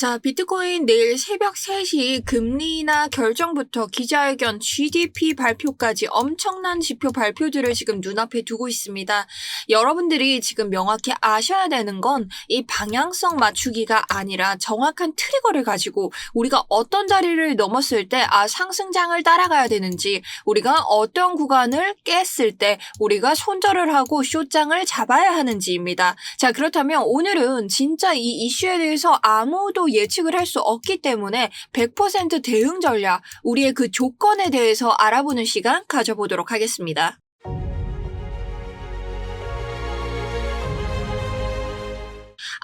자, 비트코인 내일 새벽 3시 금리 인하 결정부터 기자회견, GDP 발표까지 엄청난 지표 발표들을 지금 눈앞에 두고 있습니다. 여러분들이 지금 명확히 아셔야 되는 건 이 방향성 맞추기가 아니라 정확한 트리거를 가지고 우리가 어떤 자리를 넘었을 때 상승장을 따라가야 되는지, 우리가 어떤 구간을 깼을 때 우리가 손절을 하고 숏장을 잡아야 하는지입니다. 자, 그렇다면 오늘은 진짜 이 이슈에 대해서 아무도 예측을 할 수 없기 때문에 100% 대응 전략, 우리의 그 조건에 대해서 알아보는 시간 가져보도록 하겠습니다.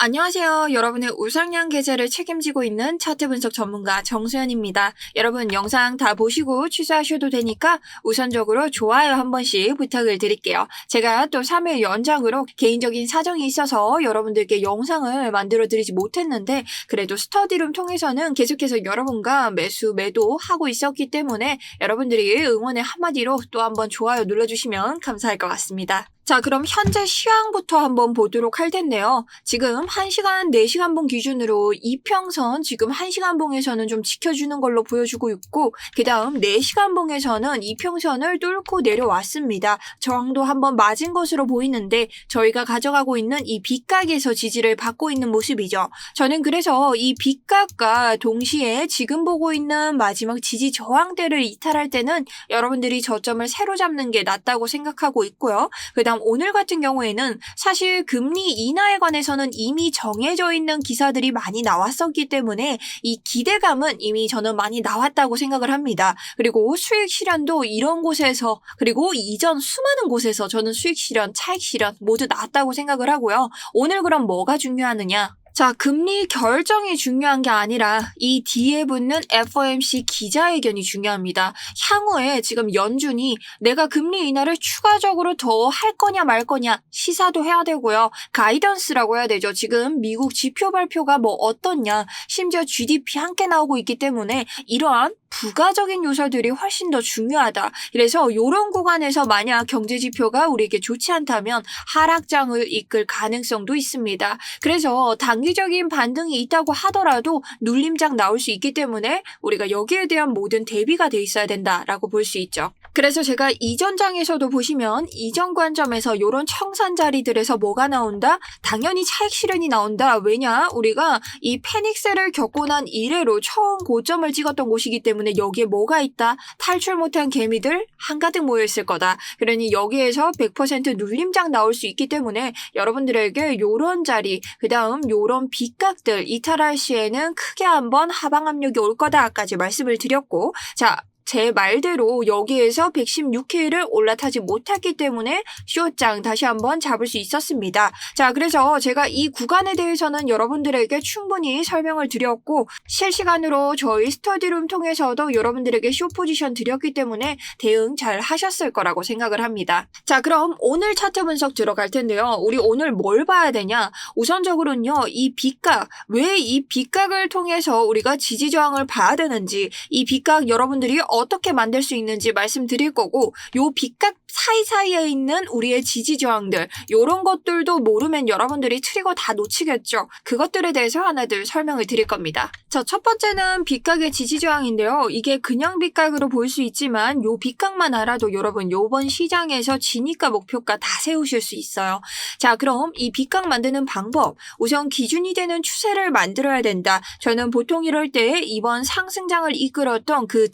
안녕하세요. 여러분의 우상향 계좌를 책임지고 있는 차트 분석 전문가 정수연입니다. 여러분 영상 다 보시고 취소하셔도 되니까 우선적으로 좋아요 한 번씩 부탁을 드릴게요. 제가 또 3일 연장으로 개인적인 사정이 있어서 여러분들께 영상을 만들어 드리지 못했는데, 그래도 스터디룸 통해서는 계속해서 여러분과 매수 매도 하고 있었기 때문에 여러분들이 응원의 한마디로 또 한번 좋아요 눌러주시면 감사할 것 같습니다. 자, 그럼 현재 시황부터 한번 보도록 할 텐데요. 지금 1시간, 4시간봉 기준으로 이평선 지금 1시간봉에서는 좀 지켜주는 걸로 보여주고 있고, 그 다음 4시간봉에서는 이평선을 뚫고 내려왔습니다. 저항도 한번 맞은 것으로 보이는데 저희가 가져가고 있는 이 빗각에서 지지를 받고 있는 모습이죠. 저는 그래서 이 빗각과 동시에 지금 보고 있는 마지막 지지 저항대를 이탈할 때는 여러분들이 저점을 새로 잡는 게 낫다고 생각하고 있고요. 그 다음 오늘 같은 경우에는 사실 금리 인하에 관해서는 이미 정해져 있는 기사들이 많이 나왔었기 때문에 이 기대감은 이미 저는 많이 나왔다고 생각을 합니다. 그리고 수익 실현도 이런 곳에서, 그리고 이전 수많은 곳에서 저는 수익 실현, 차익 실현 모두 나왔다고 생각을 하고요. 오늘 그럼 뭐가 중요하느냐? 자, 금리 결정이 중요한 게 아니라 이 뒤에 붙는 FOMC 기자회견이 중요합니다. 향후에 지금 연준이 내가 금리 인하를 추가적으로 더 할 거냐 말 거냐 시사도 해야 되고요. 가이던스라고 해야 되죠. 지금 미국 지표 발표가 뭐 어떻냐, 심지어 GDP 함께 나오고 있기 때문에 이러한 부가적인 요소들이 훨씬 더 중요하다. 그래서 이런 구간에서 만약 경제 지표가 우리에게 좋지 않다면 하락장을 이끌 가능성도 있습니다. 그래서 단기적인 반등이 있다고 하더라도 눌림장 나올 수 있기 때문에 우리가 여기에 대한 모든 대비가 돼 있어야 된다라고 볼 수 있죠. 그래서 제가 이전 장에서도 보시면 이전 관점에서 이런 청산 자리들에서 뭐가 나온다? 당연히 차익 실현이 나온다. 왜냐? 우리가 이 패닉셀을 겪고 난 이래로 처음 고점을 찍었던 곳이기 때문에 여기에 뭐가 있다? 탈출 못한 개미들 한가득 모여있을 거다. 그러니 여기에서 100% 눌림장 나올 수 있기 때문에 여러분들에게 요런 자리, 그 다음 요런 빗각들 이탈할 시에는 크게 한번 하방 압력이 올 거다까지 말씀을 드렸고, 자, 제 말대로 여기에서 116K를 올라타지 못했기 때문에 숏장 다시 한번 잡을 수 있었습니다. 자, 그래서 제가 이 구간에 대해서는 여러분들에게 충분히 설명을 드렸고, 실시간으로 저희 스터디룸 통해서도 여러분들에게 숏 포지션 드렸기 때문에 대응 잘 하셨을 거라고 생각을 합니다. 자, 그럼 오늘 차트 분석 들어갈 텐데요. 우리 오늘 뭘 봐야 되냐? 우선적으로는요, 이 빗각, 왜 이 빗각을 통해서 우리가 지지 저항을 봐야 되는지, 이 빗각 여러분들이 어떻게 만들 수 있는지 말씀드릴 거고, 요 빗각 사이사이에 있는 우리의 지지 저항들, 요런 것들도 모르면 여러분들이 트리거 다 놓치겠죠. 그것들에 대해서 하나둘 설명을 드릴 겁니다. 자, 첫 번째는 빗각의 지지 저항인데요. 이게 그냥 빗각으로 보일 수 있지만 요 빗각만 알아도 여러분 요번 시장에서 진입가 목표가 다 세우실 수 있어요. 자, 그럼 이 빗각 만드는 방법, 우선 기준이 되는 추세를 만들어야 된다. 저는 보통 이럴 때 이번 상승장을 이끌었던 그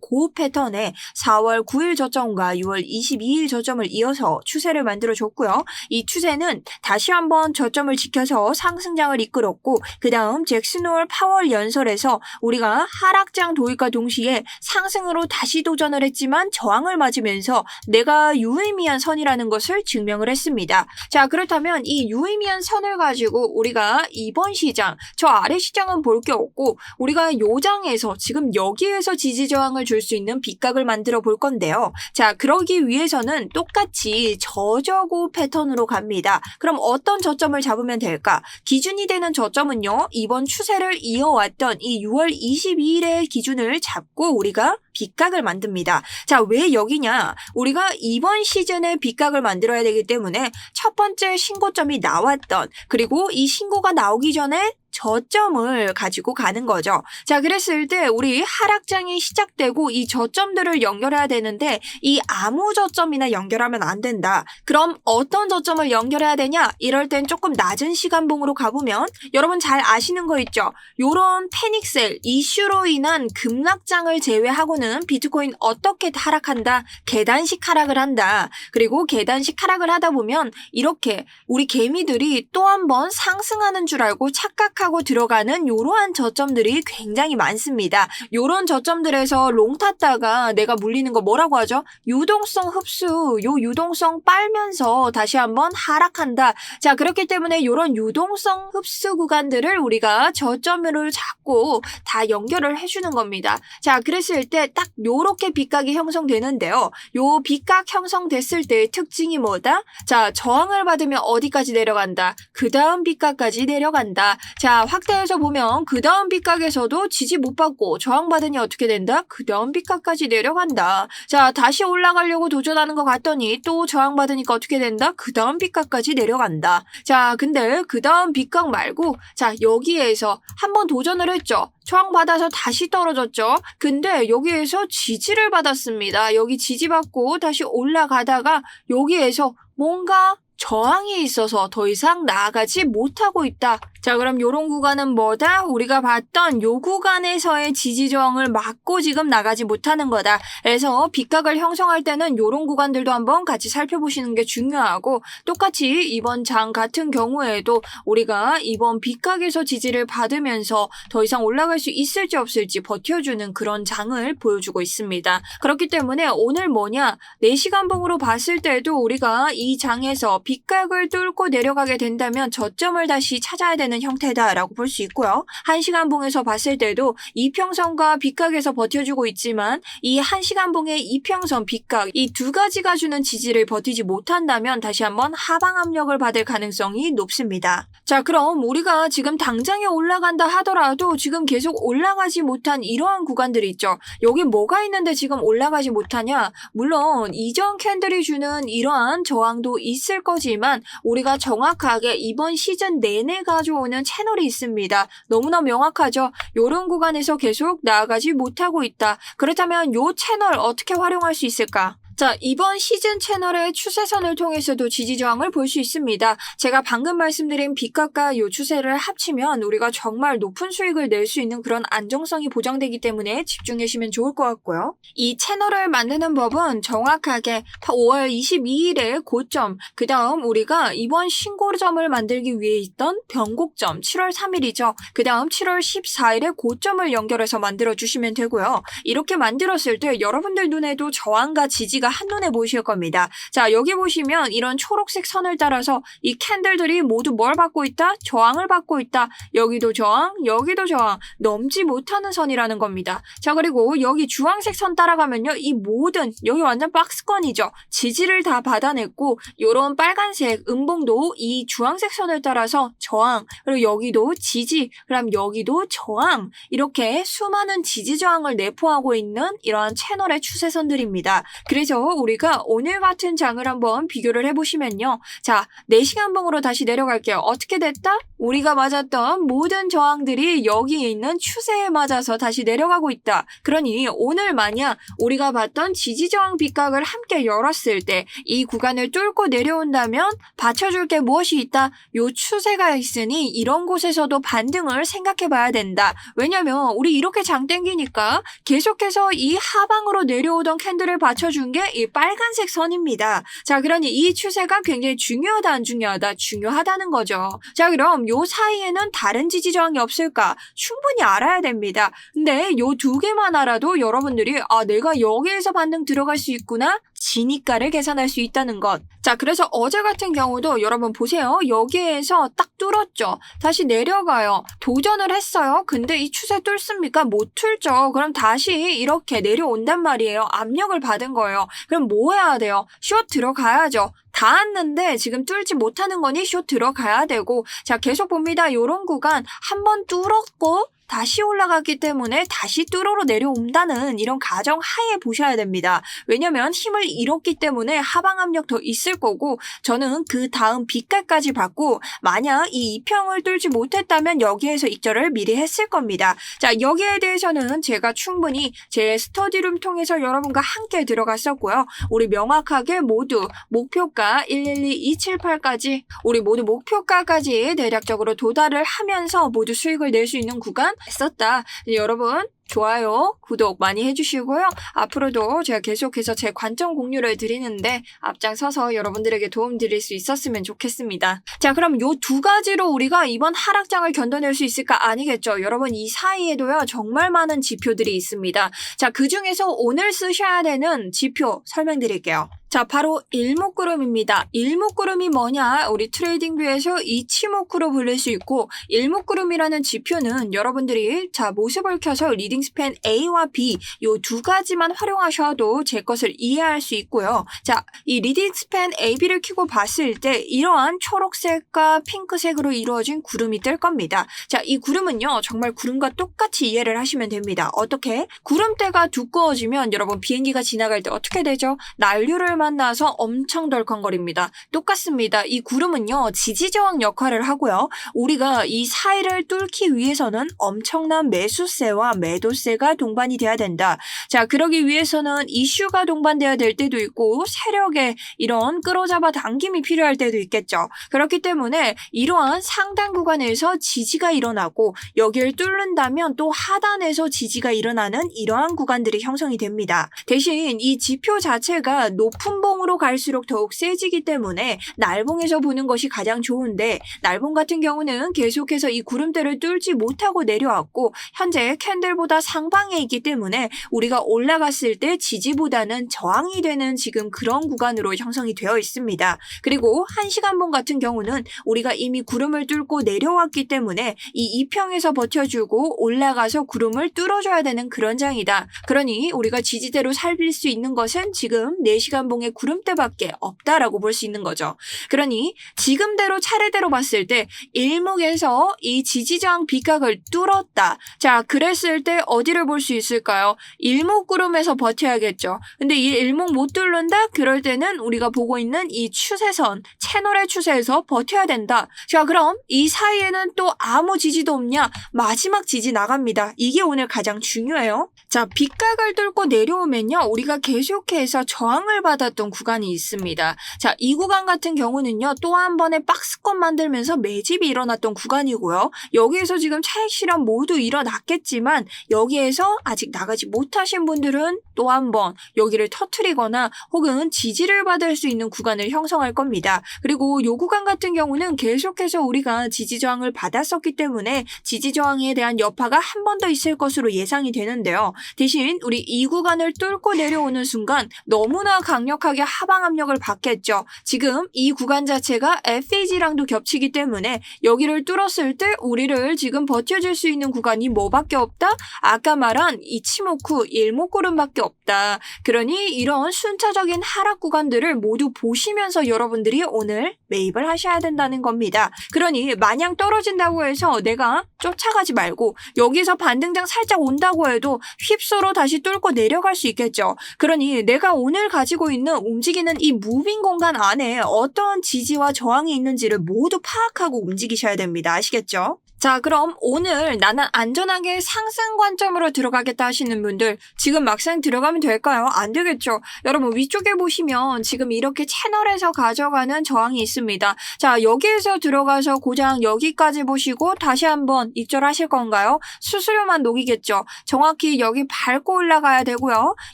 고 패턴에 4월 9일 저점과 6월 22일 저점을 이어서 추세를 만들어줬고요. 이 추세는 다시 한번 저점을 지켜서 상승장을 이끌었고, 그 다음 잭슨홀 파월 연설에서 우리가 하락장 도입과 동시에 상승으로 다시 도전을 했지만 저항을 맞으면서 내가 유의미한 선이라는 것을 증명을 했습니다. 자, 그렇다면 이 유의미한 선을 가지고 우리가 이번 시장, 저 아래 시장은 볼 게 없고 우리가 요 장에서 지금 여기에서 지지 저항을 줄 수 있는 빗각을 만들어 볼 건데요. 자, 그러기 위해서는 똑같이 저저고 패턴으로 갑니다. 그럼 어떤 저점을 잡으면 될까? 기준이 되는 저점은요, 이번 추세를 이어왔던 이 6월 22일의 기준을 잡고 우리가 빗각을 만듭니다. 자, 왜 여기냐? 우리가 이번 시즌에 빗각을 만들어야 되기 때문에 첫 번째 신고점이 나왔던, 그리고 이 신고가 나오기 전에 저점을 가지고 가는 거죠. 자, 그랬을 때 우리 하락장이 시작되고 이 저점들을 연결해야 되는데 이 아무 저점이나 연결하면 안 된다. 그럼 어떤 저점을 연결해야 되냐? 이럴 땐 조금 낮은 시간봉으로 가보면 여러분 잘 아시는 거 있죠? 요런 패닉셀, 이슈로 인한 급락장을 제외하고는 비트코인 어떻게 하락한다? 계단식 하락을 한다. 그리고 계단식 하락을 하다 보면 이렇게 우리 개미들이 또 한 번 상승하는 줄 알고 착각하고 들어가는 이러한 저점들이 굉장히 많습니다. 이런 저점들에서 롱 탔다가 내가 물리는 거 뭐라고 하죠? 유동성 흡수, 요 유동성 빨면서 다시 한번 하락한다. 자, 그렇기 때문에 이런 유동성 흡수 구간들을 우리가 저점으로 잡고 다 연결을 해주는 겁니다. 자, 그랬을 때 딱 요렇게 빗각이 형성되는데요. 요 빗각 형성됐을 때의 특징이 뭐다? 자, 저항을 받으면 어디까지 내려간다? 그 다음 빗각까지 내려간다. 자, 확대해서 보면 그 다음 빗각에서도 지지 못 받고 저항받으니 어떻게 된다? 그 다음 빗각까지 내려간다. 자, 다시 올라가려고 도전하는 것 같더니 또 저항받으니까 어떻게 된다? 그 다음 빗각까지 내려간다. 자, 근데 그 다음 빗각 말고 자, 여기에서 한번 도전을 했죠. 저항받아서 다시 떨어졌죠. 근데 여기에서 지지를 받았습니다. 여기 지지받고 다시 올라가다가 여기에서 뭔가 저항이 있어서 더 이상 나아가지 못하고 있다. 자, 그럼 요런 구간은 뭐다? 우리가 봤던 요 구간에서의 지지 저항을 막고 지금 나가지 못하는 거다. 그래서 빗각을 형성할 때는 요런 구간들도 한번 같이 살펴보시는 게 중요하고 똑같이 이번 장 같은 경우에도 우리가 이번 빗각에서 지지를 받으면서 더 이상 올라갈 수 있을지 없을지 버텨주는 그런 장을 보여주고 있습니다. 그렇기 때문에 오늘 뭐냐? 4시간봉으로 봤을 때도 우리가 이 장에서 빗각을 뚫고 내려가게 된다면 저점을 다시 찾아야 되는 형태다라고 볼 수 있고요. 1시간봉에서 봤을 때도 이평선과 빗각에서 버텨주고 있지만 이 1시간봉의 이평선, 빗각 이 두 가지가 주는 지지를 버티지 못한다면 다시 한번 하방 압력을 받을 가능성이 높습니다. 자, 그럼 우리가 지금 당장에 올라간다 하더라도 지금 계속 올라가지 못한 이러한 구간들이 있죠. 여기 뭐가 있는데 지금 올라가지 못하냐? 물론 이전 캔들이 주는 이러한 저항도 있을 거지만 우리가 정확하게 이번 시즌 내내 가져오는 채널이 있습니다. 너무나 명확하죠. 이런 구간에서 계속 나아가지 못하고 있다. 그렇다면 이 채널 어떻게 활용할 수 있을까? 자, 이번 시즌 채널의 추세선을 통해서도 지지저항을 볼 수 있습니다. 제가 방금 말씀드린 빗각과 이 추세를 합치면 우리가 정말 높은 수익을 낼 수 있는 그런 안정성이 보장되기 때문에 집중하시면 좋을 것 같고요. 이 채널을 만드는 법은 정확하게 5월 22일의 고점, 그 다음 우리가 이번 신고점을 만들기 위해 있던 변곡점 7월 3일이죠. 그 다음 7월 14일의 고점을 연결해서 만들어주시면 되고요. 이렇게 만들었을 때 여러분들 눈에도 저항과 지지가 한눈에 보이실 겁니다. 자, 여기 보시면 이런 초록색 선을 따라서 이 캔들들이 모두 뭘 받고 있다? 저항을 받고 있다. 여기도 저항, 여기도 저항. 넘지 못하는 선이라는 겁니다. 자, 그리고 여기 주황색 선 따라가면요. 이 모든 여기 완전 박스권이죠. 지지를 다 받아냈고 요런 빨간색 음봉도 이 주황색 선을 따라서 저항, 그리고 여기도 지지, 그럼 여기도 저항. 이렇게 수많은 지지 저항을 내포하고 있는 이러한 채널의 추세선들입니다. 그래서 우리가 오늘 같은 장을 한번 비교를 해보시면요. 자, 4시간봉으로 다시 내려갈게요. 어떻게 됐다? 우리가 맞았던 모든 저항들이 여기에 있는 추세에 맞아서 다시 내려가고 있다. 그러니 오늘 만약 우리가 봤던 지지저항 빗각을 함께 열었을 때 이 구간을 뚫고 내려온다면 받쳐줄 게 무엇이 있다? 요 추세가 있으니 이런 곳에서도 반등을 생각해 봐야 된다. 왜냐면 우리 이렇게 장 땡기니까 계속해서 이 하방으로 내려오던 캔들을 받쳐준 게 이 빨간색 선입니다. 자, 그러니 이 추세가 굉장히 중요하다, 안 중요하다? 중요하다는 거죠. 자, 그럼 요 사이에는 다른 지지 저항이 없을까? 충분히 알아야 됩니다. 근데 요 두 개만 알아도 여러분들이 내가 여기에서 반등 들어갈 수 있구나? 지니가를 계산할 수 있다는 것. 자, 그래서 어제 같은 경우도 여러분 보세요. 여기에서 딱 뚫었죠. 다시 내려가요. 도전을 했어요. 근데 이 추세 뚫습니까? 못 뚫죠. 그럼 다시 이렇게 내려온단 말이에요. 압력을 받은 거예요. 그럼 뭐 해야 돼요? 숏 들어가야죠. 닿았는데 지금 뚫지 못하는 거니 숏 들어가야 되고. 자, 계속 봅니다. 요런 구간 한번 뚫었고 다시 올라갔기 때문에 다시 뚫어로 내려온다는 이런 가정 하에 보셔야 됩니다. 왜냐면 힘을 잃었기 때문에 하방 압력 더 있을 거고 저는 그 다음 빛깔까지 받고 만약 이 이평을 뚫지 못했다면 여기에서 익절을 미리 했을 겁니다. 자, 여기에 대해서는 제가 충분히 제 스터디룸 통해서 여러분과 함께 들어갔었고요. 우리 명확하게 모두 목표가 112278까지 우리 모두 목표가까지 대략적으로 도달을 하면서 모두 수익을 낼 수 있는 구간 했었다. 여러분 좋아요, 구독 많이 해주시고요. 앞으로도 제가 계속해서 제 관점 공유를 드리는데 앞장서서 여러분들에게 도움 드릴 수 있었으면 좋겠습니다. 자, 그럼 요 두 가지로 우리가 이번 하락장을 견뎌낼 수 있을까? 아니겠죠. 여러분 이 사이에도요 정말 많은 지표들이 있습니다. 자, 그 중에서 오늘 쓰셔야 되는 지표 설명드릴게요. 자, 바로 일목구름입니다. 일목구름이 뭐냐? 우리 트레이딩뷰에서 이치모쿠로 불릴 수 있고 일목구름이라는 지표는 여러분들이 자 모습을 켜서 리딩 스팬 A와 B 요 두 가지만 활용하셔도 제 것을 이해할 수 있고요. 자, 이 리딩 스팬 A, B를 켜고 봤을 때 이러한 초록색과 핑크색으로 이루어진 구름이 뜰 겁니다. 자, 이 구름은요 정말 구름과 똑같이 이해를 하시면 됩니다. 어떻게? 구름대가 두꺼워지면 여러분 비행기가 지나갈 때 어떻게 되죠? 난류를 만나서 엄청 덜컹거립니다. 똑같습니다. 이 구름은요 지지저항 역할을 하고요. 우리가 이 사이를 뚫기 위해서는 엄청난 매수세와 매도세가 동반이 돼야 된다. 자, 그러기 위해서는 이슈가 동반돼야 될 때도 있고 세력의 이런 끌어잡아 당김이 필요할 때도 있겠죠. 그렇기 때문에 이러한 상단 구간에서 지지가 일어나고 여기를 뚫는다면 또 하단에서 지지가 일어나는 이러한 구간들이 형성이 됩니다. 대신 이 지표 자체가 높은 봉으로 갈수록 더욱 세지기 때문에 날봉에서 보는 것이 가장 좋은데 날봉 같은 경우는 계속해서 이 구름대를 뚫지 못하고 내려왔고 현재 캔들보다 상방에 있기 때문에 우리가 올라갔을 때 지지보다는 저항이 되는 지금 그런 구간으로 형성이 되어 있습니다. 그리고 1시간봉 같은 경우는 우리가 이미 구름을 뚫고 내려왔기 때문에 이 이평에서 버텨주고 올라가서 구름을 뚫어줘야 되는 그런 장이다. 그러니 우리가 지지대로 살릴 수 있는 것은 지금 4시간봉의 구름대밖에 없다라고 볼 수 있는 거죠. 그러니 지금대로 차례대로 봤을 때 일목에서 이 지지저항 비각을 뚫었다. 자, 그랬을 때 어디를 볼 수 있을까요? 일목구름에서 버텨야겠죠. 근데 이 일목 못 뚫는다? 그럴 때는 우리가 보고 있는 이 추세선, 채널의 추세에서 버텨야 된다. 자, 그럼 이 사이에는 또 아무 지지도 없냐? 마지막 지지 나갑니다. 이게 오늘 가장 중요해요. 자, 빗각을 뚫고 내려오면요. 우리가 계속해서 저항을 받았던 구간이 있습니다. 자, 이 구간 같은 경우는요. 또 한 번의 박스권 만들면서 매집이 일어났던 구간이고요. 여기에서 지금 차익 실현 모두 일어났겠지만 여기에서 아직 나가지 못하신 분들은 또 한 번 여기를 터트리거나 혹은 지지를 받을 수 있는 구간을 형성할 겁니다. 그리고 이 구간 같은 경우는 계속해서 우리가 지지 저항을 받았었기 때문에 지지 저항에 대한 여파가 한 번 더 있을 것으로 예상이 되는데요. 대신 우리 이 구간을 뚫고 내려오는 순간 너무나 강력하게 하방 압력을 받겠죠. 지금 이 구간 자체가 FAG랑도 겹치기 때문에 여기를 뚫었을 때 우리를 지금 버텨줄 수 있는 구간이 뭐밖에 없다? 아까 말한 이치모쿠 일목구름밖에 없다. 그러니 이런 순차적인 하락 구간들을 모두 보시면서 여러분들이 오늘 매입을 하셔야 된다는 겁니다. 그러니 마냥 떨어진다고 해서 내가 쫓아가지 말고 여기서 반등장 살짝 온다고 해도 휩쓸어 다시 뚫고 내려갈 수 있겠죠. 그러니 내가 오늘 가지고 있는 움직이는 이 무빙 공간 안에 어떤 지지와 저항이 있는지를 모두 파악하고 움직이셔야 됩니다. 아시겠죠? 자, 그럼 오늘 나는 안전하게 상승 관점으로 들어가겠다 하시는 분들 지금 막상 들어가면 될까요? 안 되겠죠. 여러분 위쪽에 보시면 지금 이렇게 채널에서 가져가는 저항이 있습니다. 자, 여기에서 들어가서 고장 여기까지 보시고 다시 한번 입절하실 건가요? 수수료만 녹이겠죠. 정확히 여기 밟고 올라가야 되고요.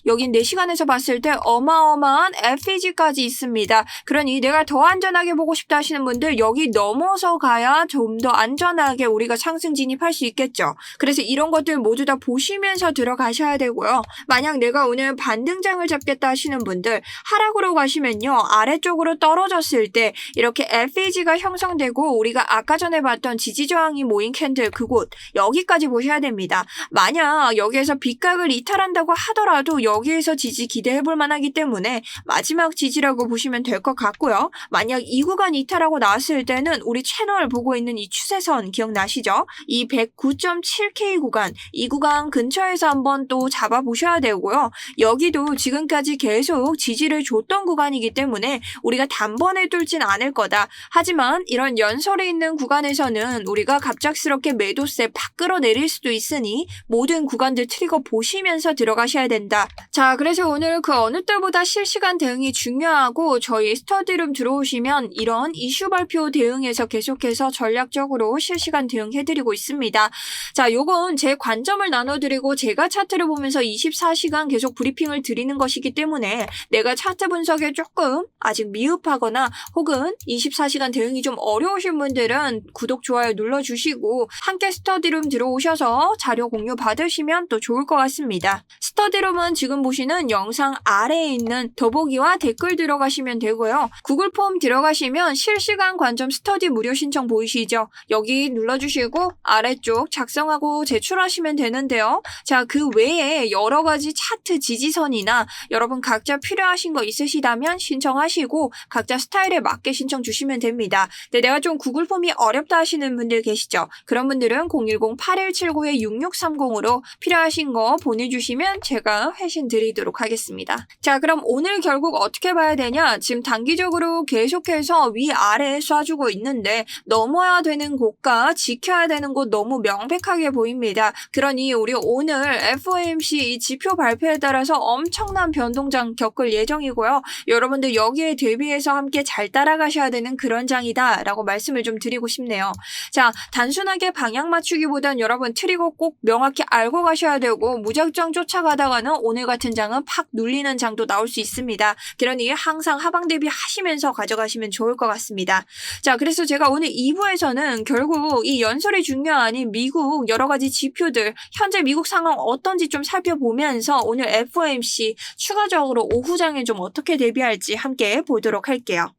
여긴 4시간에서 봤을 때 어마어마한 FEG까지 있습니다. 그러니 내가 더 안전하게 보고 싶다 하시는 분들 여기 넘어서 가야 좀 더 안전하게 우리가 상승 진입할 수 있겠죠. 그래서 이런 것들 모두 다 보시면서 들어가셔야 되고요. 만약 내가 오늘 반등장을 잡겠다 하시는 분들 하락으로 가시면요. 아래쪽으로 떨어졌을 때 이렇게 FAG가 형성되고 우리가 아까 전에 봤던 지지저항이 모인 캔들 그곳 여기까지 보셔야 됩니다. 만약 여기에서 빗각을 이탈한다고 하더라도 여기에서 지지 기대해볼 만하기 때문에 마지막 지지라고 보시면 될 것 같고요. 만약 이 구간 이탈하고 나왔을 때는 우리 채널 보고 있는 이 추세선 기억나시죠? 나시죠? 이 109.7K 구간, 이 구간 근처에서 한번 또 잡아보셔야 되고요. 여기도 지금까지 계속 지지를 줬던 구간이기 때문에 우리가 단번에 뚫진 않을 거다. 하지만 이런 연설에 있는 구간에서는 우리가 갑작스럽게 매도세 팍 끌어내릴 수도 있으니 모든 구간들 트리거 보시면서 들어가셔야 된다. 자, 그래서 오늘 그 어느 때보다 실시간 대응이 중요하고 저희 스터디룸 들어오시면 이런 이슈 발표 대응에서 계속해서 전략적으로 실시간 대응해드리고 있습니다. 자, 요건 제 관점을 나눠드리고 제가 차트를 보면서 24시간 계속 브리핑을 드리는 것이기 때문에 내가 차트 분석에 조금 아직 미흡하거나 혹은 24시간 대응이 좀 어려우신 분들은 구독, 좋아요 눌러주시고 함께 스터디룸 들어오셔서 자료 공유 받으시면 또 좋을 것 같습니다. 스터디룸은 지금 보시는 영상 아래에 있는 더보기와 댓글 들어가시면 되고요. 구글 폼 들어가시면 실시간 관점 스터디 무료 신청 보이시죠? 여기 눌러주시고 아래쪽 작성하고 제출하시면 되는데요. 자, 그 외에 여러 가지 차트 지지선이나 여러분 각자 필요하신 거 있으시다면 신청하시고 각자 스타일에 맞게 신청 주시면 됩니다. 근데 내가 좀 구글 폼이 어렵다 하시는 분들 계시죠? 그런 분들은 010-8179-6630으로 필요하신 거 보내주시면 제가 회신 드리도록 하겠습니다. 자, 그럼 오늘 결국 어떻게 봐야 되냐? 지금 단기적으로 계속해서 위아래 쏴주고 있는데 넘어야 되는 곳과 지켜야 되는 곳 너무 명백하게 보입니다. 그러니 우리 오늘 FOMC 이 지표 발표에 따라서 엄청난 변동장 겪을 예정이고요. 여러분들 여기에 대비해서 함께 잘 따라가셔야 되는 그런 장이다 라고 말씀을 좀 드리고 싶네요. 자, 단순하게 방향 맞추기보단 여러분 트리거 꼭 명확히 알고 가셔야 되고 무작정 쫓아가다가는 오늘 같은 장은 팍 눌리는 장도 나올 수 있습니다. 그러니 항상 하방 대비하시면서 가져가시면 좋을 것 같습니다. 자, 그래서 제가 오늘 2부에서는 결국 이 연설이 중요한 이 미국 여러 가지 지표들 현재 미국 상황 어떤지 좀 살펴보면서 오늘 FOMC 추가적으로 오후장에 좀 어떻게 대비할지 함께 보도록 할게요.